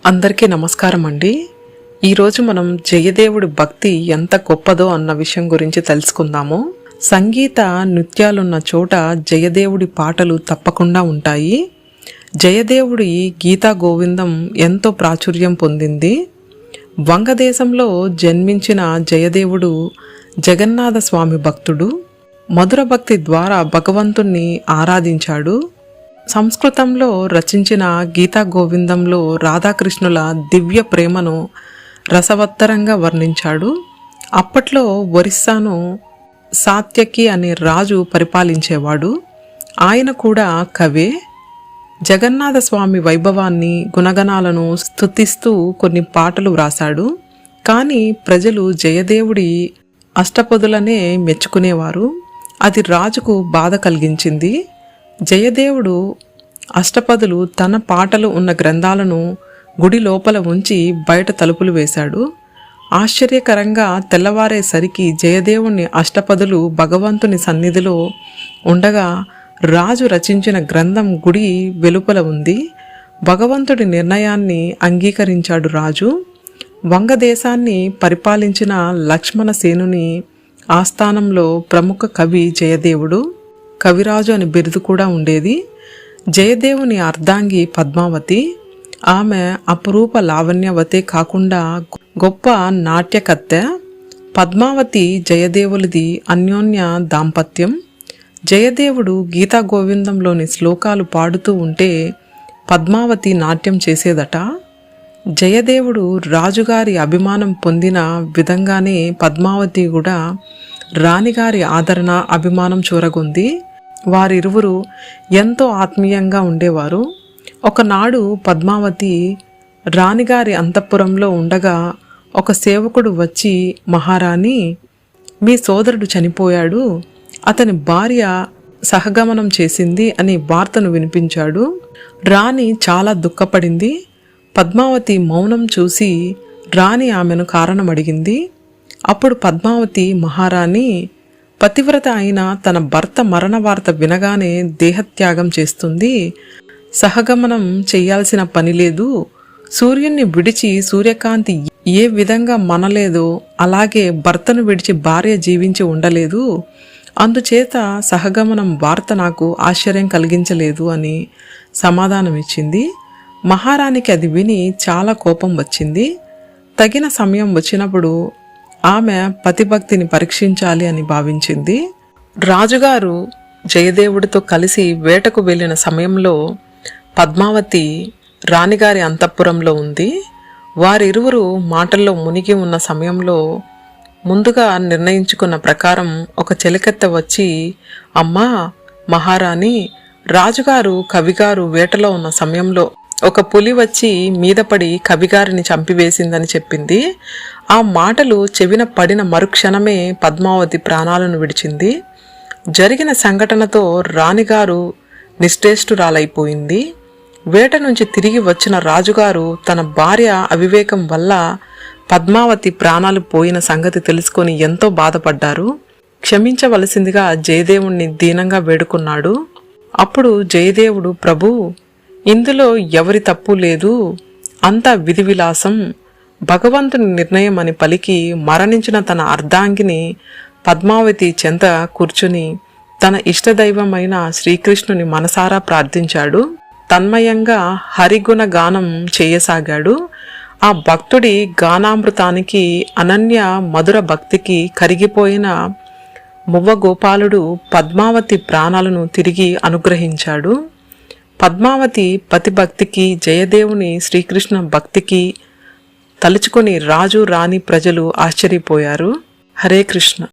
అందరికీ నమస్కారం అండి. ఈరోజు మనం జయదేవుడి భక్తి ఎంత గొప్పదో అన్న విషయం గురించి తెలుసుకుందాము. సంగీత నృత్యాలున్న చోట జయదేవుడి పాటలు తప్పకుండా ఉంటాయి. జయదేవుడి గీతా గోవిందం ఎంతో ప్రాచుర్యం పొందింది. వంగదేశంలో జన్మించిన జయదేవుడు జగన్నాథ స్వామి భక్తుడు. మధుర భక్తి ద్వారా భగవంతుణ్ణి ఆరాధించాడు. సంస్కృతంలో రచించిన గీతా గోవిందంలో రాధాకృష్ణుల దివ్య ప్రేమను రసవత్తరంగా వర్ణించాడు. అప్పట్లో ఒరిస్సాను సాత్యకి అనే రాజు పరిపాలించేవాడు. ఆయన కూడా కవే. జగన్నాథ స్వామి వైభవాన్ని గుణగణాలను స్తుతిస్తూ కొన్ని పాటలు వ్రాసాడు. కానీ ప్రజలు జయదేవుడి అష్టపదులనే మెచ్చుకునేవారు. అది రాజుకు బాధ కలిగించింది. జయదేవుడు అష్టపదులు తన పాటలు ఉన్న గ్రంథాలను గుడి లోపల ఉంచి బయట తలుపులు వేశాడు. ఆశ్చర్యకరంగా తెల్లవారేసరికి జయదేవుని అష్టపదులు భగవంతుని సన్నిధిలో ఉండగా రాజు రచించిన గ్రంథం గుడి వెలుపల ఉంది. భగవంతుడి నిర్ణయాన్ని అంగీకరించాడు రాజు. వంగదేశాన్ని పరిపాలించిన లక్ష్మణసేనుని ఆస్థానంలో ప్రముఖ కవి జయదేవుడు. కవిరాజు అని బిరుదు కూడా ఉండేది. జయదేవుని అర్ధాంగి పద్మావతి. ఆమె అపురూప లావణ్యవతే కాకుండా గొప్ప నాట్యకత్తె. పద్మావతి జయదేవులది అన్యోన్య దాంపత్యం. జయదేవుడు గీతా గోవిందంలోని శ్లోకాలు పాడుతూ ఉంటే పద్మావతి నాట్యం చేసేదట. జయదేవుడు రాజుగారి అభిమానం పొందిన విధంగానే పద్మావతి కూడా రాణిగారి ఆదరణ అభిమానం చూరగొంది. వారిరువురు ఎంతో ఆత్మీయంగా ఉండేవారు. ఒకనాడు పద్మావతి రాణిగారి అంతఃపురంలో ఉండగా ఒక సేవకుడు వచ్చి, మహారాణి, మీ సోదరుడు చనిపోయాడు, అతని భార్య సహగమనం చేసింది అని వార్తను వినిపించాడు. రాణి చాలా దుఃఖపడింది. పద్మావతి మౌనం చూసి రాణి ఆమెను కారణం అడిగింది. అప్పుడు పద్మావతి, మహారాణి, పతివ్రత అయిన తన భర్త మరణ వార్త వినగానే దేహత్యాగం చేస్తుంది. సహగమనం చెయ్యాల్సిన పని లేదు. సూర్యుణ్ణి విడిచి సూర్యకాంతి ఏ విధంగా మనలేదో అలాగే భర్తను విడిచి భార్య జీవించి ఉండలేదు. అందుచేత సహగమనం వార్త నాకు ఆశ్చర్యం కలిగించలేదు అని సమాధానమిచ్చింది. మహారాణికి అది విని చాలా కోపం వచ్చింది. తగిన సమయం వచ్చినప్పుడు ఆమె పతిభక్తిని పరీక్షించాలి అని భావించింది. రాజుగారు జయదేవుడితో కలిసి వేటకు వెళ్ళిన సమయంలో పద్మావతి రాణిగారి అంతఃపురంలో ఉంది. వారిరువురు మాటల్లో మునిగి ఉన్న సమయంలో ముందుగా నిర్ణయించుకున్న ప్రకారం ఒక చెలికత్తె వచ్చి, అమ్మా మహారాణి, రాజుగారు కవిగారు వేటలో ఉన్న సమయంలో ఒక పులి వచ్చి మీద పడి కవిగారిని చంపివేసిందని చెప్పింది. ఆ మాటలు చెవిన పడిన మరుక్షణమే పద్మావతి ప్రాణాలను విడిచింది. జరిగిన సంఘటనతో రాణిగారు నిశ్చేష్టురాలైపోయింది. వేట నుంచి తిరిగి వచ్చిన రాజుగారు తన భార్య అవివేకం వల్ల పద్మావతి ప్రాణాలు పోయిన సంగతి తెలుసుకొని ఎంతో బాధపడ్డారు. క్షమించవలసిందిగా జయదేవుణ్ణి దీనంగా వేడుకున్నాడు. అప్పుడు జయదేవుడు, ప్రభు, ఇందులో ఎవరి తప్పు లేదు, అంతా విధి విలాసం, భగవంతుని నిర్ణయం అని పలికి మరణించిన తన అర్ధాంగిని పద్మావతి చెంత కూర్చుని తన ఇష్టదైవమైన శ్రీకృష్ణుని మనసారా ప్రార్థించాడు. తన్మయంగా హరిగుణ గానం చేయసాగాడు. ఆ భక్తుడి గానామృతానికి, అనన్య మధుర భక్తికి కరిగిపోయిన మువ్వగోపాలుడు పద్మావతి ప్రాణాలను తిరిగి అనుగ్రహించాడు. పద్మావతి పతిభక్తికి, జయదేవుని శ్రీకృష్ణ భక్తికి తలుచుకొని రాజు రాణి ప్రజలు ఆశ్చర్యపోయారు. హరే కృష్ణ.